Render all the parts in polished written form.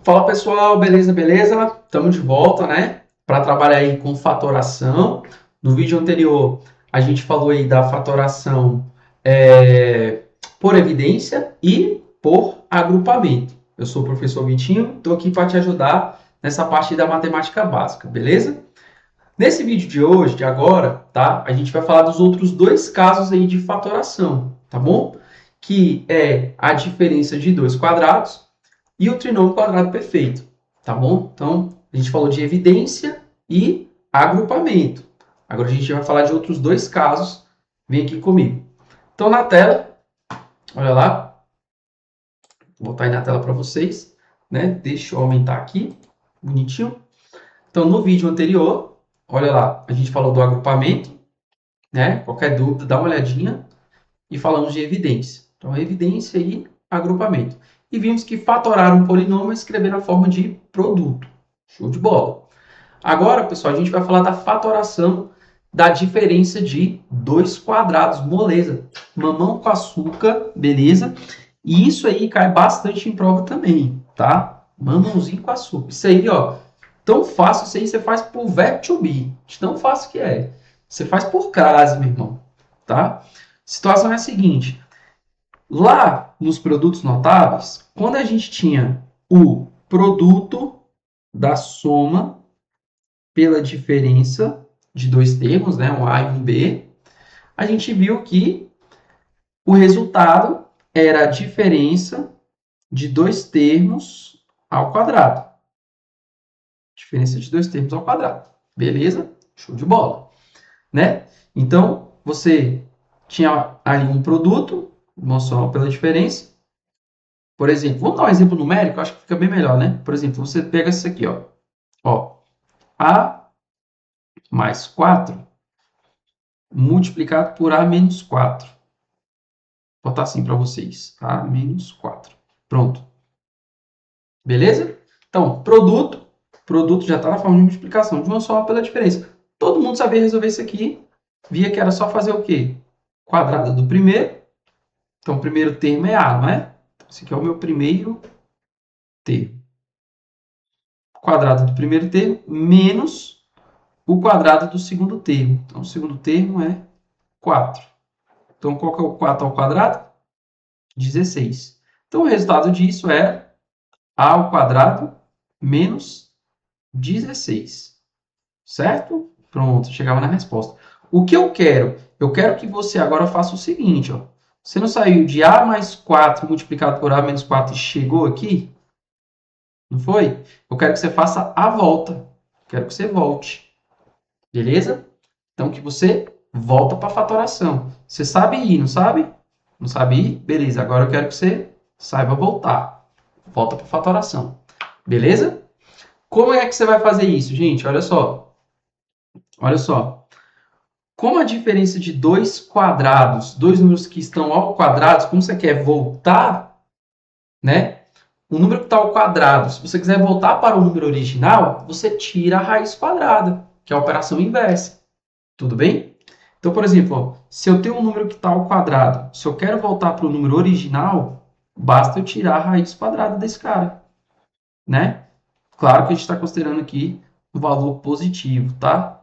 Fala pessoal, beleza, beleza? Estamos de volta, né? Para trabalhar aí com fatoração. No vídeo anterior a gente falou aí da fatoração por evidência e por agrupamento. Eu sou o professor Vitinho, estou aqui para te ajudar nessa parte da matemática básica, beleza? Nesse vídeo de hoje, de agora, tá? A gente vai falar dos outros dois casos aí de fatoração, tá bom? Que é a diferença de dois quadrados e o trinômio quadrado perfeito, tá bom? Então, a gente falou de evidência e agrupamento. Agora a gente vai falar de outros dois casos. Vem aqui comigo. Então, na tela, olha lá, vou botar aí na tela para vocês, né? Deixa eu aumentar aqui, bonitinho. Então, no vídeo anterior, olha lá, a gente falou do agrupamento, né? Qualquer dúvida, dá uma olhadinha e falamos de evidência. Então, evidência e agrupamento. E vimos que fatorar um polinômio é escrever na forma de produto. Show de bola. Agora, pessoal, a gente vai falar da fatoração da diferença de dois quadrados, moleza. Mamão com açúcar, beleza? E isso aí cai bastante em prova também, tá? Mamãozinho com açúcar. Isso aí, ó, tão fácil, isso aí você faz por verbo to be. Tão fácil que é. Você faz por crase, meu irmão, tá? A situação é a seguinte. Lá nos produtos notáveis, quando a gente tinha o produto da soma pela diferença de dois termos, né, um A e um B, a gente viu que o resultado era a diferença de dois termos ao quadrado. Diferença de dois termos ao quadrado. Beleza? Show de bola. Né? Então, você tinha ali um produto, vamos só pela diferença. Por exemplo, vamos dar um exemplo numérico, acho que fica bem melhor, né? Por exemplo, você pega isso aqui, ó, A mais 4 multiplicado por A menos 4. Vou botar assim para vocês, A menos 4. Pronto. Beleza? Então, produto já está na forma de multiplicação de uma soma pela diferença. Todo mundo sabia resolver isso aqui, via que era só fazer o quê? Quadrada do primeiro. Então, o primeiro termo é A, não é? Esse aqui é o meu primeiro termo. Quadrado do primeiro termo menos o quadrado do segundo termo. Então, o segundo termo é 4. Então, qual que é o 4 ao quadrado? 16. Então, o resultado disso é A ao quadrado menos 16. Certo? Pronto, chegava na resposta. O que eu quero? Eu quero que você agora faça o seguinte, ó. Você não saiu de A mais 4 multiplicado por A menos 4 e chegou aqui? Não foi? Eu quero que você faça a volta. Quero que você volte. Beleza? Então, que você volta para a fatoração. Você sabe ir, não sabe? Não sabe ir? Beleza. Agora eu quero que você saiba voltar. Volta para a fatoração. Beleza? Como é que você vai fazer isso, gente? Olha só. Olha só. Como a diferença de dois quadrados, dois números que estão ao quadrado, como você quer voltar, né? O número que está ao quadrado, se você quiser voltar para o número original, você tira a raiz quadrada, que é a operação inversa. Tudo bem? Então, por exemplo, ó, se eu tenho um número que está ao quadrado, se eu quero voltar para o número original, basta eu tirar a raiz quadrada desse cara, né? Claro que a gente está considerando aqui um valor positivo, tá?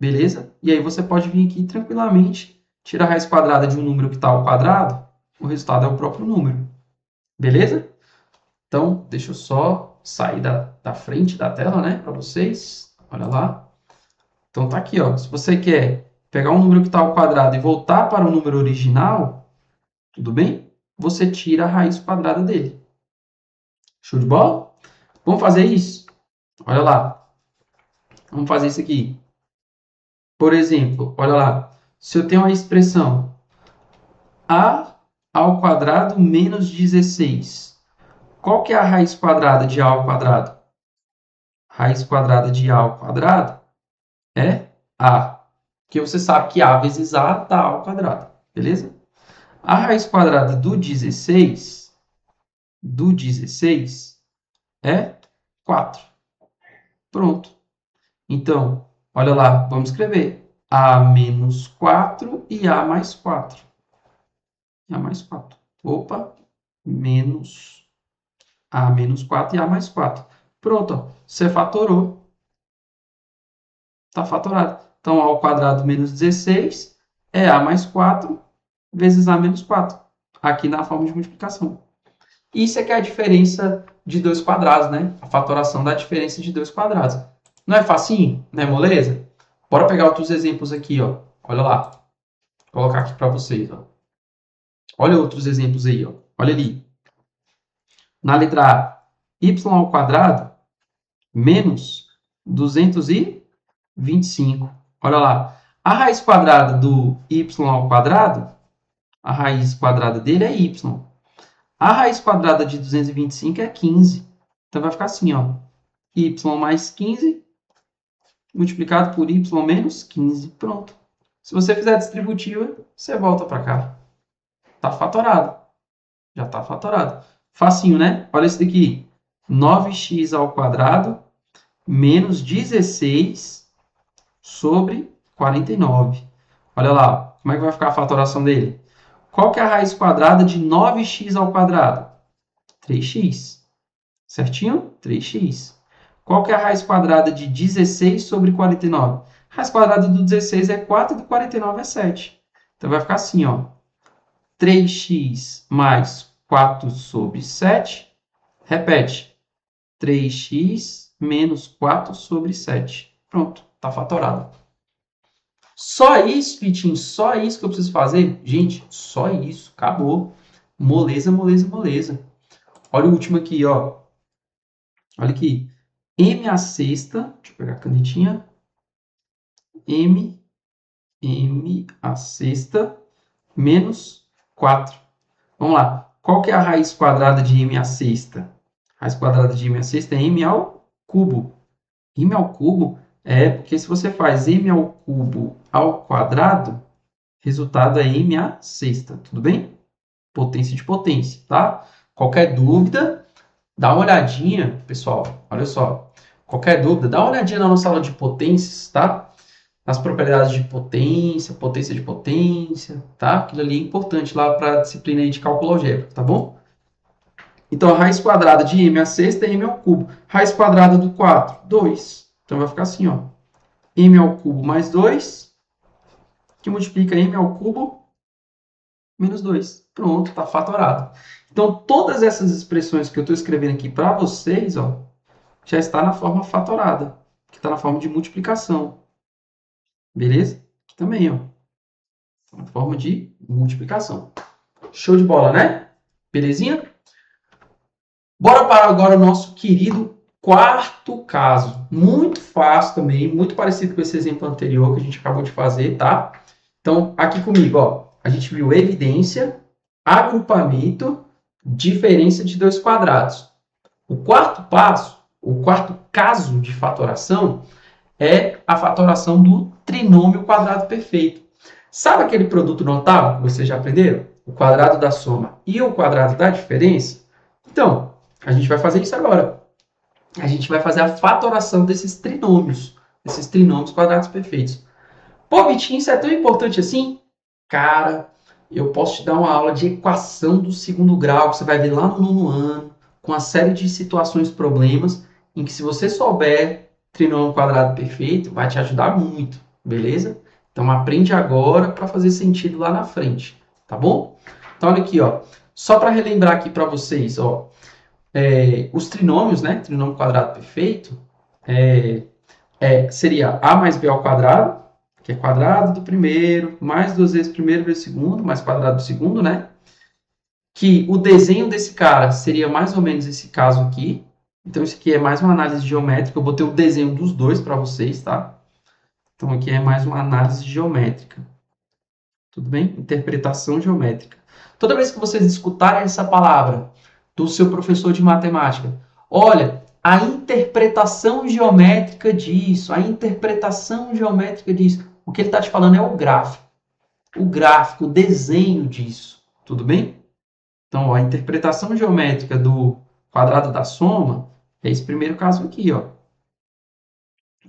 Beleza? E aí você pode vir aqui tranquilamente, tirar a raiz quadrada de um número que está ao quadrado, o resultado é o próprio número. Beleza? Então, deixa eu só sair da frente da tela, né, para vocês. Olha lá. Então, tá aqui, ó. Se você quer pegar um número que está ao quadrado e voltar para o número original, tudo bem? Você tira a raiz quadrada dele. Show de bola? Vamos fazer isso? Olha lá. Vamos fazer isso aqui. Por exemplo, olha lá. Se eu tenho uma expressão a ao quadrado menos 16, qual que é a raiz quadrada de a ao quadrado? Raiz quadrada de a ao quadrado é a. Porque você sabe que a vezes a dá a ao quadrado. Beleza? A raiz quadrada do 16 é 4. Pronto. Então, olha lá, vamos escrever a menos 4 e a mais 4. A mais 4. Opa, menos A menos 4 e A mais 4. Pronto, ó. Você fatorou. Está fatorado. Então, A ao quadrado menos 16 é A mais 4 vezes A menos 4. Aqui na forma de multiplicação. Isso é que é a diferença de dois quadrados, né? A fatoração da diferença de dois quadrados. Não é facinho? Não é moleza? Bora pegar outros exemplos aqui, ó. Olha lá. Vou colocar aqui para vocês, ó. Olha outros exemplos aí, ó. Olha ali. Na letra A, y ao quadrado menos 225. Olha lá. A raiz quadrada do y ao quadrado, a raiz quadrada dele é y. A raiz quadrada de 225 é 15. Então vai ficar assim, ó. Y mais 15 multiplicado por y menos 15. Pronto. Se você fizer a distributiva, você volta para cá. Está fatorado. Já está fatorado. Facinho, né? Olha esse daqui. 9x ao quadrado menos 16 sobre 49. Olha lá. Como é que vai ficar a fatoração dele? Qual que é a raiz quadrada de 9x ao quadrado? 3x. Certinho? 3x. Qual que é a raiz quadrada de 16 sobre 49? A raiz quadrada do 16 é 4 e do 49 é 7. Então, vai ficar assim, ó. 3x mais 4 sobre 7. Repete. 3x menos 4 sobre 7. Pronto, está fatorado. Só isso, Vitinho, só isso que eu preciso fazer? Gente, só isso, acabou. Moleza, moleza, moleza. Olha o último aqui, ó. Olha aqui. M à sexta, deixa eu pegar a canetinha. M à sexta menos 4. Vamos lá. Qual que é a raiz quadrada de m à sexta? A raiz quadrada de m à sexta é m ao cubo. M ao cubo é porque se você faz m ao cubo ao quadrado, resultado é m à sexta. Tudo bem? Potência de potência, tá? Qualquer dúvida, dá uma olhadinha, pessoal. Olha só. Qualquer dúvida, dá uma olhadinha na nossa aula de potências, tá? Nas propriedades de potência, potência de potência, tá? Aquilo ali é importante lá para a disciplina aí de cálculo algébrico, tá bom? Então, a raiz quadrada de m à sexta é m ao cubo. Raiz quadrada do 4, 2. Então, vai ficar assim, ó. M ao cubo mais 2, que multiplica m ao cubo menos 2. Pronto, está fatorado. Então, todas essas expressões que eu estou escrevendo aqui para vocês, ó, já está na forma fatorada, que está na forma de multiplicação. Beleza? Aqui também, ó. Na forma de multiplicação. Show de bola, né? Belezinha? Bora para agora o nosso querido quarto caso. Muito fácil também, muito parecido com esse exemplo anterior que a gente acabou de fazer, tá? Então, aqui comigo, ó, a gente viu evidência, agrupamento, diferença de dois quadrados. O quarto passo, o quarto caso de fatoração é a fatoração do trinômio quadrado perfeito. Sabe aquele produto notável que vocês já aprenderam? O quadrado da soma e o quadrado da diferença? Então, a gente vai fazer isso agora. A gente vai fazer a fatoração desses trinômios quadrados perfeitos. Pô, Vitinho, isso é tão importante assim? Cara, eu posso te dar uma aula de equação do segundo grau, que você vai ver lá no nono ano, com uma série de situações, problemas, em que se você souber trinômio quadrado perfeito, vai te ajudar muito, beleza? Então, aprende agora para fazer sentido lá na frente, tá bom? Então, olha aqui, ó. Só para relembrar aqui para vocês, ó. Os trinômios, né? Trinômio quadrado perfeito, seria a mais b ao quadrado, que é quadrado do primeiro, mais 2 vezes primeiro vezes segundo, mais quadrado do segundo, né? Que o desenho desse cara seria mais ou menos esse caso aqui. Então, isso aqui é mais uma análise geométrica. Eu botei o desenho dos dois para vocês, tá? Então, aqui é mais uma análise geométrica. Tudo bem? Interpretação geométrica. Toda vez que vocês escutarem essa palavra do seu professor de matemática, olha, a interpretação geométrica disso, a interpretação geométrica disso. O que ele está te falando é o gráfico, o desenho disso. Tudo bem? Então, ó, a interpretação geométrica do quadrado da soma é esse primeiro caso aqui, ó.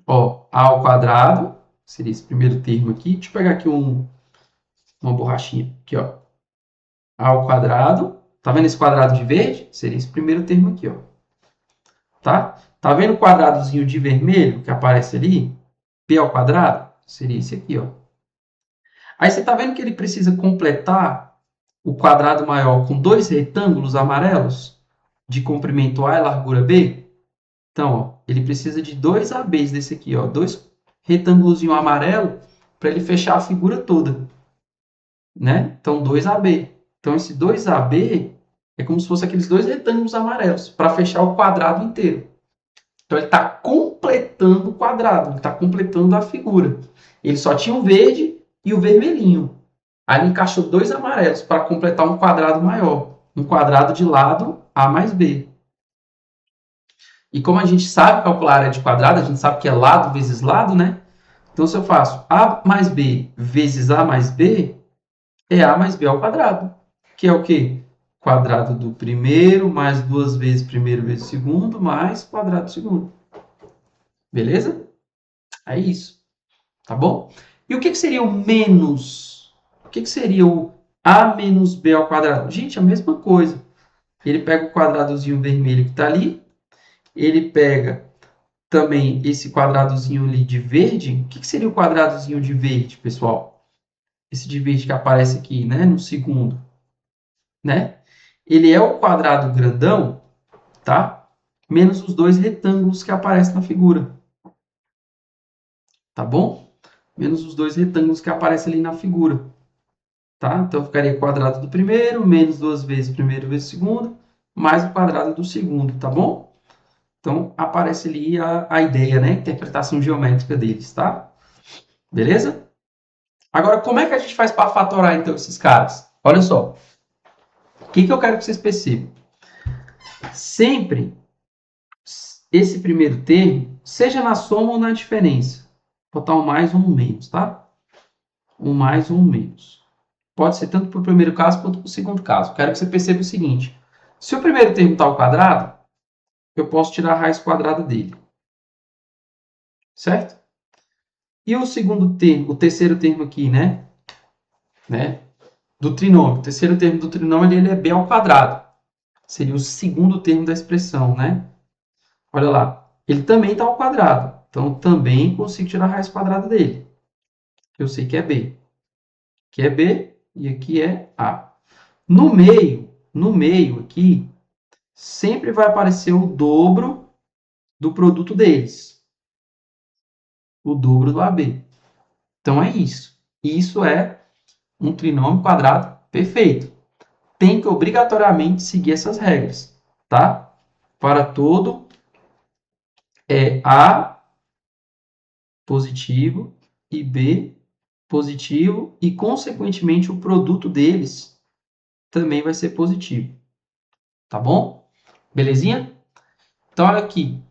Ó, a ao quadrado, seria esse primeiro termo aqui. Deixa eu pegar aqui uma borrachinha. Aqui, ó. A ao quadrado Tá vendo esse quadrado de verde? Seria esse primeiro termo aqui, ó. Tá vendo o quadradozinho de vermelho que aparece ali? P ao quadrado? Seria esse aqui, ó. Aí você tá vendo que ele precisa completar o quadrado maior com dois retângulos amarelos de comprimento A e largura B? Então, ó, ele precisa de dois ABs desse aqui, ó, dois retângulos amarelo para ele fechar a figura toda, né? Então, 2AB. Então, esse 2AB é como se fosse aqueles dois retângulos amarelos para fechar o quadrado inteiro. Então, ele está completando o quadrado, ele está completando a figura. Ele só tinha o verde e o vermelhinho. Aí ele encaixou dois amarelos para completar um quadrado maior, um quadrado de lado A mais B. E como a gente sabe calcular a área de quadrado, a gente sabe que é lado vezes lado, né? Então, se eu faço A mais B vezes A mais B, é A mais B ao quadrado. Que é o quê? Quadrado do primeiro, mais duas vezes primeiro vezes segundo, mais quadrado do segundo. Beleza? É isso. Tá bom? E o que seria o menos? O que seria o A menos B ao quadrado? Gente, a mesma coisa. Ele pega o quadradozinho vermelho que está ali, ele pega também esse quadradozinho ali de verde. O que seria o quadradozinho de verde, pessoal? Esse de verde que aparece aqui, né, no segundo, né? Ele é o quadrado grandão, tá? Menos os dois retângulos que aparecem na figura. Tá bom? Menos os dois retângulos que aparecem ali na figura. Tá? Então, ficaria quadrado do primeiro, menos duas vezes primeiro vezes segundo, mais o quadrado do segundo, tá bom? Então, aparece ali a ideia, né? A interpretação geométrica deles, tá? Beleza? Agora, como é que a gente faz para fatorar, então, esses caras? Olha só. O que eu quero que vocês percebam? Sempre esse primeiro termo, seja na soma ou na diferença. Vou botar um mais ou um menos, tá? Um mais ou um menos. Pode ser tanto para o primeiro caso quanto para o segundo caso. Quero que você perceba o seguinte. Se o primeiro termo está ao quadrado, eu posso tirar a raiz quadrada dele. Certo? E o segundo termo, o terceiro termo aqui, né? Do trinômio. O terceiro termo do trinômio ele é b ao quadrado. Seria o segundo termo da expressão, né? Olha lá. Ele também está ao quadrado. Então, também consigo tirar a raiz quadrada dele. Eu sei que é b. Aqui é b e aqui é a. No meio aqui, sempre vai aparecer o dobro do produto deles. O dobro do AB. Então, é isso. Isso é um trinômio quadrado perfeito. Tem que obrigatoriamente seguir essas regras, tá? Para todo A positivo e B positivo e, consequentemente, o produto deles também vai ser positivo. Tá bom? Belezinha? Então, olha aqui.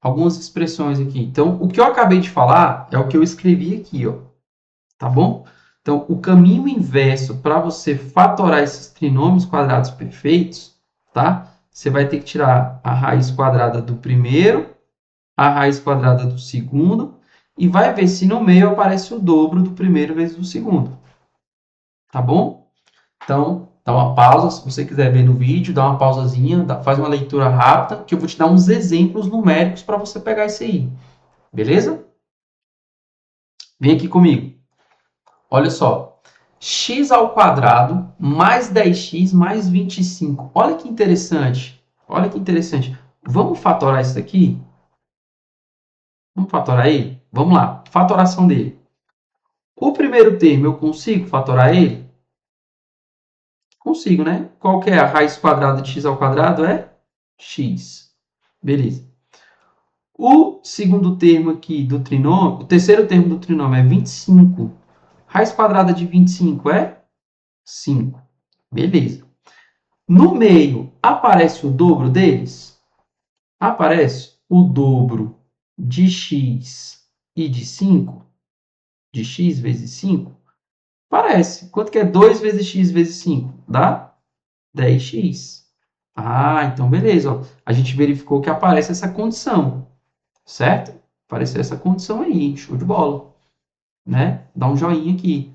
Algumas expressões aqui. Então, o que eu acabei de falar é o que eu escrevi aqui, ó. Tá bom? Então, o caminho inverso para você fatorar esses trinômios quadrados perfeitos, tá? Você vai ter que tirar a raiz quadrada do primeiro, a raiz quadrada do segundo, e vai ver se no meio aparece o dobro do primeiro vezes do segundo. Tá bom? Então, dá uma pausa. Se você quiser ver no vídeo, dá uma pausazinha, faz uma leitura rápida, que eu vou te dar uns exemplos numéricos para você pegar isso aí. Beleza? Vem aqui comigo. Olha só. X ao quadrado mais 10x mais 25. Olha que interessante. Olha que interessante. Vamos fatorar isso daqui? Vamos fatorar ele? Vamos lá. Fatoração dele. O primeiro termo eu consigo fatorar ele? Consigo, né? Qual que é a raiz quadrada de x ao quadrado? É x. Beleza. O segundo termo aqui do trinômio, o terceiro termo do trinômio é 25. Raiz quadrada de 25 é 5. Beleza. No meio, aparece o dobro deles? Aparece o dobro de x e de 5? De x vezes 5? Parece. Quanto que é 2 vezes x vezes 5? Dá 10x. Ah, então beleza. Ó. A gente verificou que aparece essa condição. Certo? Apareceu essa condição aí. Show de bola. Né? Dá um joinha aqui.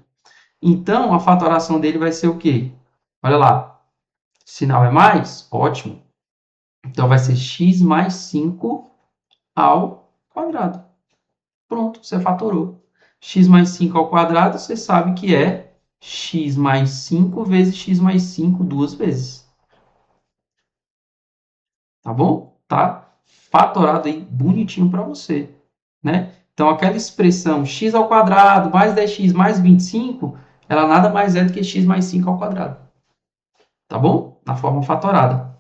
Então, a fatoração dele vai ser o quê? Olha lá. Sinal é mais? Ótimo. Então, vai ser x mais 5 ao quadrado. Pronto, você fatorou. X mais 5 ao quadrado, você sabe que é x mais 5 vezes x mais 5 duas vezes. Tá bom? Tá fatorado aí bonitinho para você, né? Então, aquela expressão x ao quadrado mais 10x mais 25, ela nada mais é do que x mais 5 ao quadrado. Tá bom? Na forma fatorada.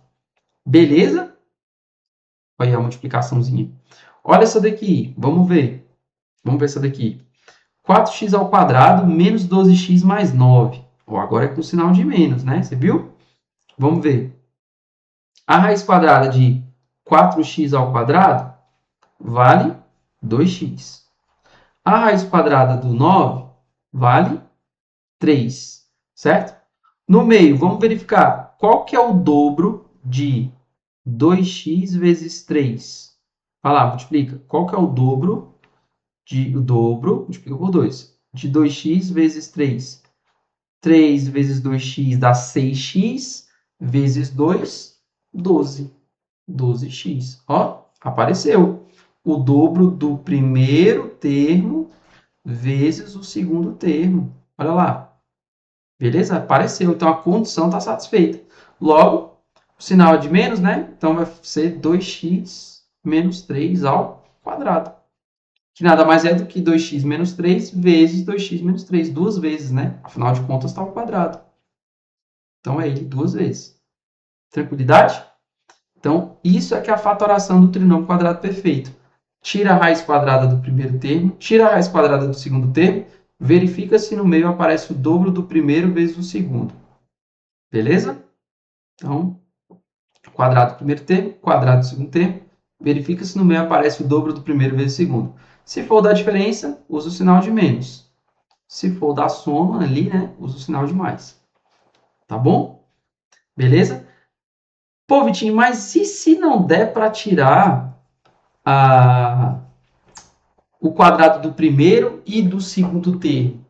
Beleza? Olha aí a multiplicaçãozinha. Olha essa daqui. Vamos ver. Vamos ver essa daqui. 4x ao quadrado menos 12x mais 9. Ó, agora é com sinal de menos, né? Você viu? Vamos ver. A raiz quadrada de 4x ao quadrado vale 2x. A raiz quadrada do 9 vale 3, certo? No meio, vamos verificar qual que é o dobro de 2x vezes 3. Vai lá, multiplica. Qual que é o dobro multiplica por 2, de 2x vezes 3. 3 vezes 2x dá 6x, vezes 2, 12. 12x. Ó, apareceu. O dobro do primeiro termo vezes o segundo termo. Olha lá. Beleza? Apareceu. Então, a condição está satisfeita. Logo, o sinal é de menos, né? Então, vai ser 2x menos 3 ao quadrado. Que nada mais é do que 2x menos 3 vezes 2x menos 3. Duas vezes, né? Afinal de contas, está ao quadrado. Então, é ele duas vezes. Tranquilidade? Então, isso é que é a fatoração do trinômio quadrado perfeito. Tira a raiz quadrada do primeiro termo, tira a raiz quadrada do segundo termo, verifica se no meio aparece o dobro do primeiro vezes o segundo. Beleza? Então, quadrado do primeiro termo, quadrado do segundo termo, verifica se no meio aparece o dobro do primeiro vezes o segundo. Se for da diferença, usa o sinal de menos. Se for da soma ali, né, usa o sinal de mais. Tá bom? Beleza? Pô, Vitinho, mas e se não der para tirar o quadrado do primeiro e do segundo termo,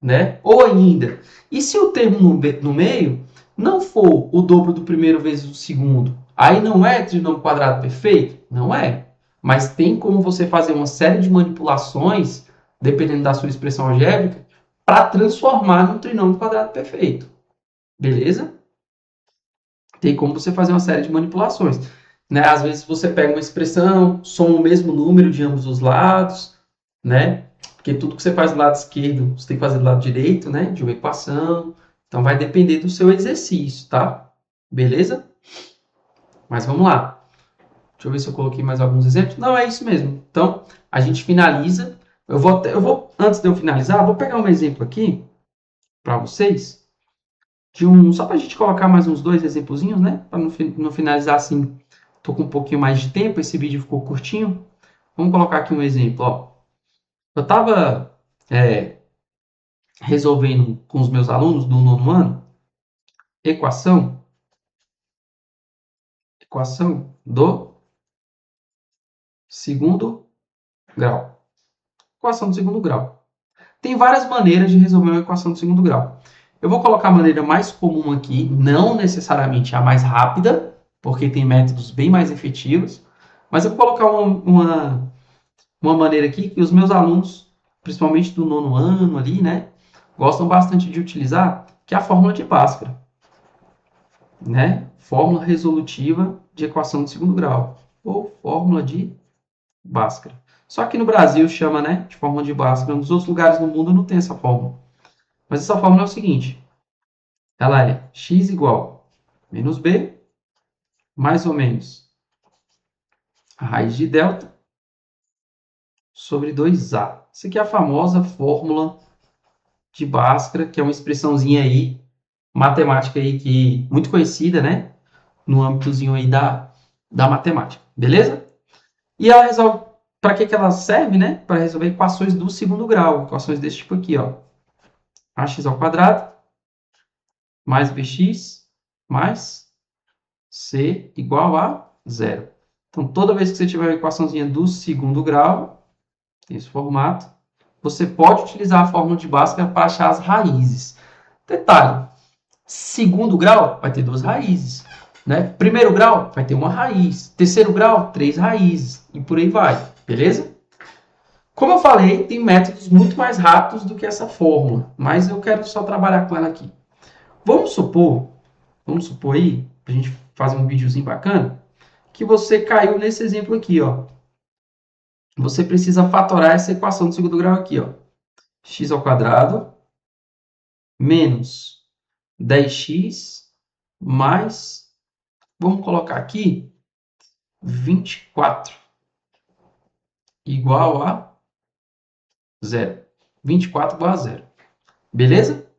né? Ou ainda, e se o termo no meio não for o dobro do primeiro vezes o segundo? Aí não é trinômio quadrado perfeito? Não é. Mas tem como você fazer uma série de manipulações, dependendo da sua expressão algébrica, para transformar num trinômio quadrado perfeito. Beleza? Tem como você fazer uma série de manipulações. Né? Às vezes você pega uma expressão, soma o mesmo número de ambos os lados, né? Porque tudo que você faz do lado esquerdo, você tem que fazer do lado direito, né? De uma equação. Então, vai depender do seu exercício, tá? Beleza? Mas vamos lá. Deixa eu ver se eu coloquei mais alguns exemplos. Não, é isso mesmo. Então, a gente finaliza. Antes de eu finalizar, vou pegar um exemplo aqui para vocês. Só para a gente colocar mais uns dois exemplozinhos, né? Para não finalizar assim, tô com um pouquinho mais de tempo, esse vídeo ficou curtinho. Vamos colocar aqui um exemplo, ó. Eu estava resolvendo com os meus alunos do nono ano equação do segundo grau. Equação do segundo grau. Tem várias maneiras de resolver uma equação do segundo grau. Eu vou colocar a maneira mais comum aqui, não necessariamente a mais rápida, porque tem métodos bem mais efetivos, mas eu vou colocar uma maneira aqui que os meus alunos, principalmente do nono ano ali, né, gostam bastante de utilizar, que é a fórmula de Bhaskara, né? Fórmula resolutiva de equação de segundo grau, ou fórmula de Bhaskara. Só que no Brasil chama, né, de fórmula de Bhaskara. Nos outros lugares do mundo não tem essa fórmula. Mas essa fórmula é o seguinte, ela é x igual a menos b, mais ou menos a raiz de delta, sobre 2a. Essa aqui é a famosa fórmula de Bhaskara, que é uma expressãozinha aí, matemática aí, que muito conhecida, né, no âmbitozinho aí da matemática. Beleza? E ela resolve, para que ela serve, né? Para resolver equações do segundo grau, equações desse tipo aqui, ó. Ax ao quadrado mais bx mais c igual a zero. Então, toda vez que você tiver uma equaçãozinha do segundo grau, nesse formato, você pode utilizar a fórmula de Bhaskara para achar as raízes. Detalhe, Segundo grau vai ter 2 raízes. Né? Primeiro grau vai ter uma raiz. Terceiro grau, 3 raízes. E por aí vai. Beleza? Como eu falei, tem métodos muito mais rápidos do que essa fórmula. Mas eu quero só trabalhar com ela aqui. Vamos supor aí, para a gente fazer um videozinho bacana, que você caiu nesse exemplo aqui, ó. Você precisa fatorar essa equação do segundo grau aqui, ó. X ao quadrado menos 10x mais, vamos colocar aqui, 24 igual a zero. 24 igual a zero. Beleza?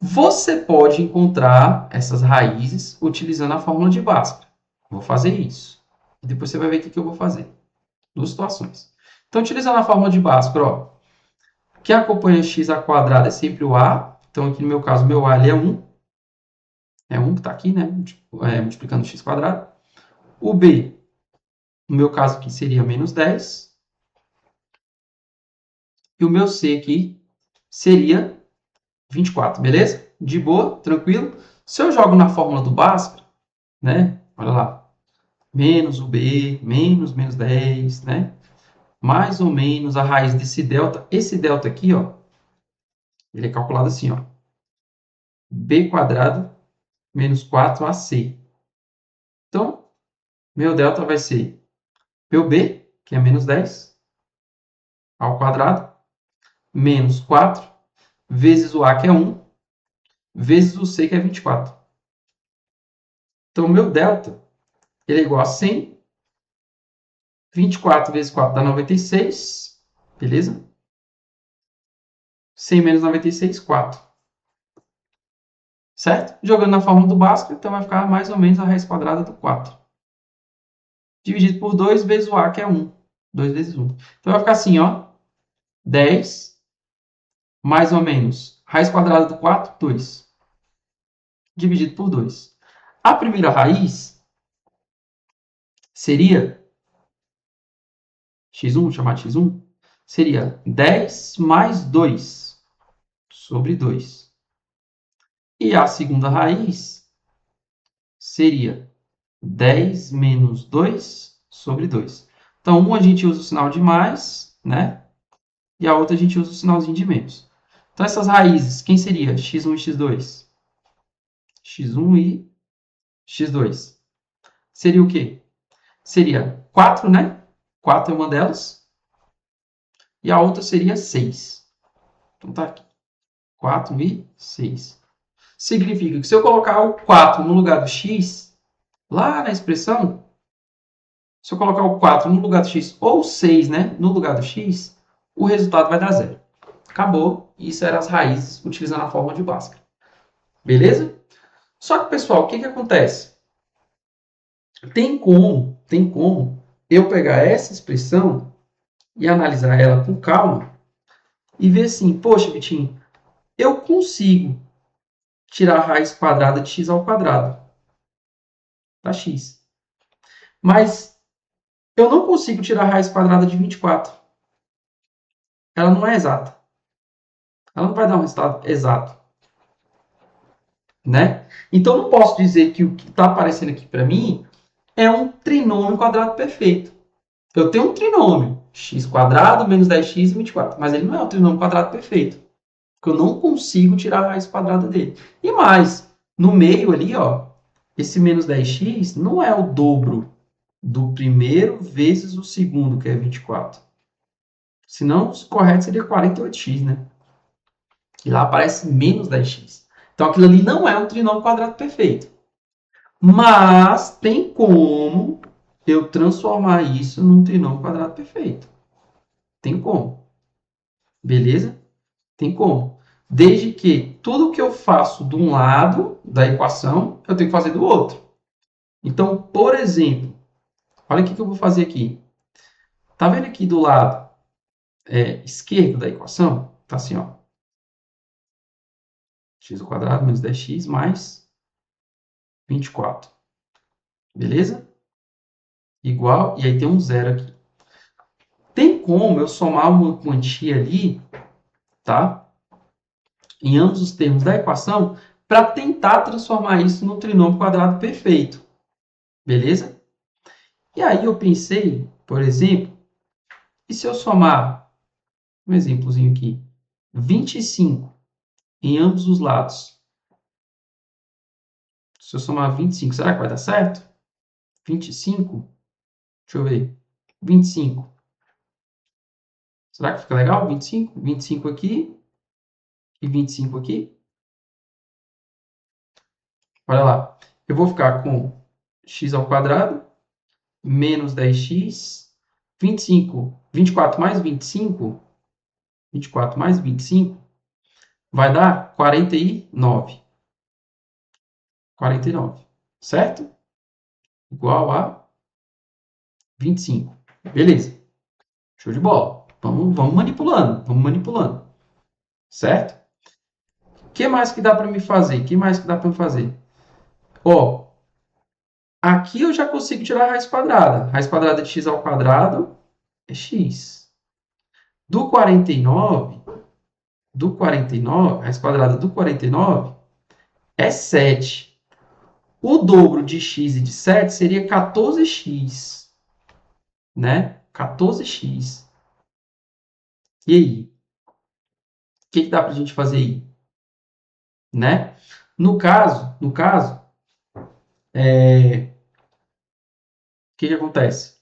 Você pode encontrar essas raízes utilizando a fórmula de Bhaskara. Vou fazer isso. E depois você vai ver o que eu vou fazer. Duas situações. Então, utilizando a fórmula de Bhaskara, ó, quem acompanha x ao quadrado é sempre o a. Então, aqui no meu caso, meu a ele é 1. É 1 que está aqui, né? Multiplicando x quadrado. O b, no meu caso aqui, seria menos 10. E o meu c aqui seria 24, beleza? De boa, tranquilo. Se eu jogo na fórmula do Bhaskara, né? Olha lá. Menos o b, menos 10, né? Mais ou menos a raiz desse delta. Esse delta aqui, ó, ele é calculado assim, ó. B quadrado menos 4ac. Então, meu delta vai ser meu b, que é menos 10, ao quadrado, menos 4, vezes o a, que é 1, vezes o c, que é 24. Então, meu delta ele é igual a 100. 24 vezes 4 dá 96. Beleza? 100 menos 96, 4. Certo? Jogando na fórmula do Bhaskara, então vai ficar mais ou menos a raiz quadrada do 4. Dividido por 2 vezes o a, que é 1. 2 vezes 1. Então vai ficar assim, ó. 10 mais ou menos raiz quadrada do 4, 2. Dividido por 2. A primeira raiz seria x1, chamar de x1, seria 10 mais 2 sobre 2. E a segunda raiz seria 10 menos 2 sobre 2. Então, uma a gente usa o sinal de mais, né? E a outra a gente usa o sinalzinho de menos. Então, essas raízes, quem seria x1 e x2? x1 e x2. Seria o quê? Seria 4, né? 4 é uma delas. E a outra seria 6. Então, tá aqui. 4 e 6. Significa que se eu colocar o 4 no lugar do x, lá na expressão, se eu colocar o 4 no lugar do x, ou 6, né, no lugar do x, o resultado vai dar zero. Acabou. Isso eram as raízes utilizando a fórmula de Bhaskara. Beleza? Só que, pessoal, o que acontece? Tem como eu pegar essa expressão e analisar ela com calma e ver assim, poxa, Vitinho, eu consigo tirar a raiz quadrada de x ao quadrado, da x. Mas eu não consigo tirar a raiz quadrada de 24. Ela não é exata. Ela não vai dar um resultado exato. Né? Então, eu não posso dizer que o que está aparecendo aqui para mim é um trinômio quadrado perfeito. Eu tenho um trinômio, x quadrado menos 10x e 24, mas ele não é um trinômio quadrado perfeito, porque eu não consigo tirar a raiz quadrada dele. E mais, no meio ali, ó, esse menos 10x não é o dobro do primeiro vezes o segundo, que é 24. Senão, o correto seria 48x, né? E lá aparece menos 10x. Então, aquilo ali não é um trinômio quadrado perfeito. Mas tem como eu transformar isso num trinômio quadrado perfeito. Tem como. Beleza? Tem como. Desde que tudo que eu faço de um lado da equação, eu tenho que fazer do outro. Então, por exemplo, olha o que eu vou fazer aqui. Tá vendo aqui do lado esquerdo da equação? Tá assim, ó. X ao quadrado menos 10x mais 24. Beleza? Igual, e aí tem um zero aqui. Tem como eu somar uma quantia ali, tá? Em ambos os termos da equação, para tentar transformar isso num trinômio quadrado perfeito. Beleza? E aí eu pensei, por exemplo, e se eu somar, um exemplozinho aqui, 25 em ambos os lados? Se eu somar 25, será que vai dar certo? 25? Deixa eu ver. 25. Será que fica legal? 25? 25 aqui e 25 aqui. Olha lá. Eu vou ficar com x ao quadrado menos 10x. 25. 24 mais 25. 24 mais 25 vai dar 49. 49. Certo? Igual a 25. Beleza. Show de bola. Vamos manipulando. Vamos manipulando. Certo? O que mais que dá para me fazer? O que mais que dá para me fazer? Ó, aqui eu já consigo tirar a raiz quadrada. Raiz quadrada de x ao quadrado é x. Do 49, raiz quadrada do 49 é 7. O dobro de x e de 7 seria 14x, né? 14x. E aí? O que dá para a gente fazer aí? Né? No caso, o que acontece?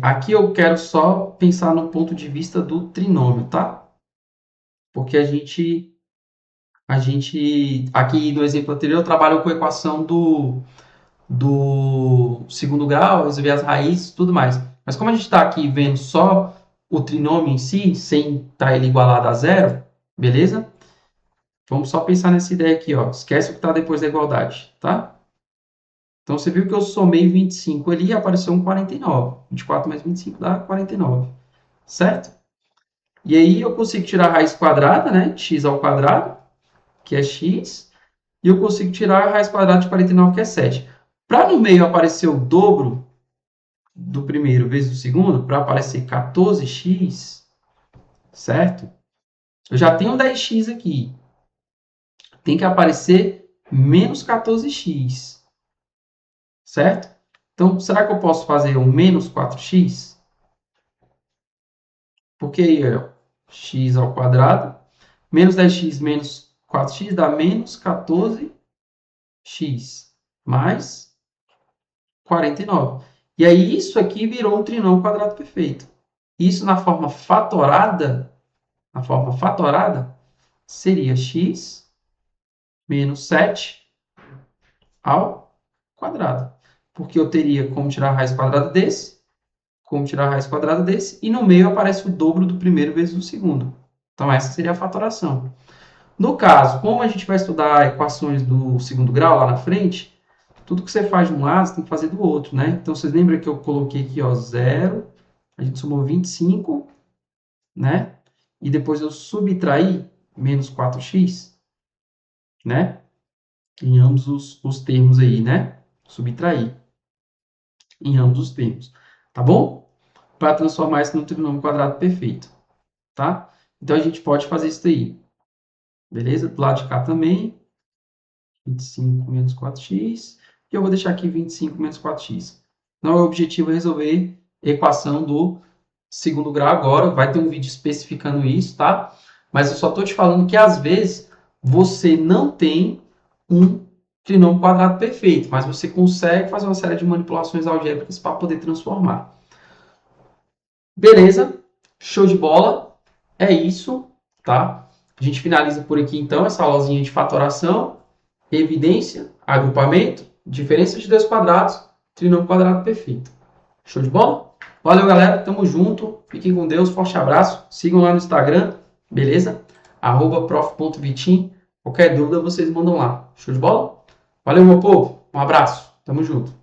Aqui eu quero só pensar no ponto de vista do trinômio, tá? Porque aqui no exemplo anterior, trabalhou com a equação do segundo grau, resolver as raízes e tudo mais. Mas como a gente está aqui vendo só o trinômio em si, sem estar ele igualado a zero, beleza? Vamos só pensar nessa ideia aqui, ó. Esquece o que está depois da igualdade, tá? Então, você viu que eu somei 25 ali e apareceu um 49. 24 mais 25 dá 49, certo? E aí eu consigo tirar a raiz quadrada, né? X ao quadrado, que é x. E eu consigo tirar a raiz quadrada de 49, que é 7. Para no meio aparecer o dobro do primeiro vezes do segundo, para aparecer 14x, certo? Eu já tenho 10x aqui. Tem que aparecer menos 14x, certo? Então, será que eu posso fazer um menos 4x? Porque aí é x ao quadrado, menos 10x menos 4x dá menos 14x, mais 49. E aí isso aqui virou um trinômio quadrado perfeito. Isso na forma fatorada, seria x menos 7 ao quadrado. Porque eu teria como tirar a raiz quadrada desse, como tirar a raiz quadrada desse, e no meio aparece o dobro do primeiro vezes o segundo. Então essa seria a fatoração. No caso, como a gente vai estudar equações do segundo grau lá na frente, tudo que você faz de um lado, você tem que fazer do outro, né? Então, vocês lembram que eu coloquei aqui, ó, 0, a gente somou 25, né? E depois eu subtraí menos 4x, né? Em ambos os termos aí, né? Subtrair em ambos os termos, tá bom? Para transformar isso num trinômio quadrado perfeito, tá? Então, a gente pode fazer isso aí, beleza? Do lado de cá também, 25 menos 4x, e eu vou deixar aqui 25 menos 4x. Então, o objetivo é resolver a equação do segundo grau agora, vai ter um vídeo especificando isso, tá? Mas eu só estou te falando que, às vezes, você não tem um trinômio quadrado perfeito, mas você consegue fazer uma série de manipulações algébricas para poder transformar. Beleza? Show de bola? É isso, tá? A gente finaliza por aqui, então, essa aulazinha de fatoração, evidência, agrupamento, diferença de dois quadrados, trinômio quadrado perfeito. Show de bola? Valeu, galera. Tamo junto. Fiquem com Deus. Forte abraço. Sigam lá no Instagram, beleza? @prof.vitim. Qualquer dúvida, vocês mandam lá. Show de bola? Valeu, meu povo. Um abraço. Tamo junto.